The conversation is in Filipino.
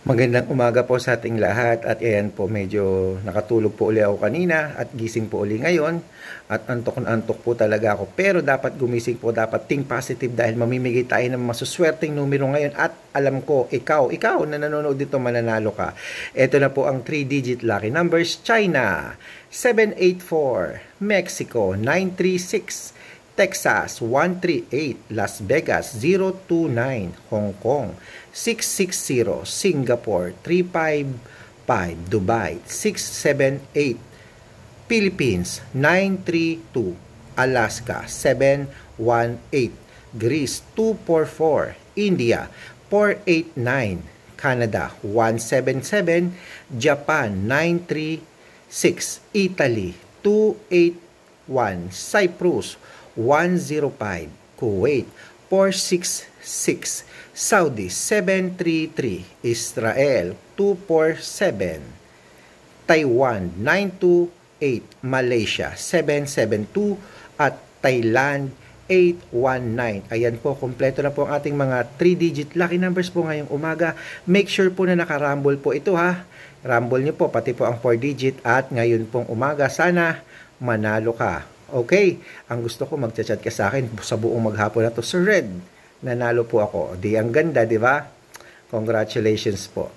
Magandang umaga po sa ating lahat at ayan po medyo nakatulog po uli ako kanina at gising po uli ngayon at antok na antok po talaga ako, pero dapat gumising po, dapat think positive dahil mamimigay tayo ng masuswerteng numero ngayon at alam ko ikaw na nanonood dito mananalo ka. Ito na po ang 3-digit lucky numbers: China 784, Mexico 936, Texas 138, Las Vegas 029, Hong Kong 660, Singapore 355, Dubai 678, Philippines 932, Alaska 718, Greece 244, India 489, Canada 177, Japan 936, Italy 281, Cyprus 105, Kuwait 466, Saudi 733, Israel 247, Taiwan 928, Malaysia 772 at Thailand 819. Ayan po, kompleto na po ang ating mga 3-digit lucky numbers po ngayong umaga. Make sure po na nakarumble po ito ha. Rumble nyo po, pati po ang 4-digit at ngayon pong umaga sana manalo ka. Okay, ang gusto ko magchat-chat ka sa akin sa buong maghapon na to, Sir Red, nanalo po ako. Di ang ganda, di ba? Congratulations po.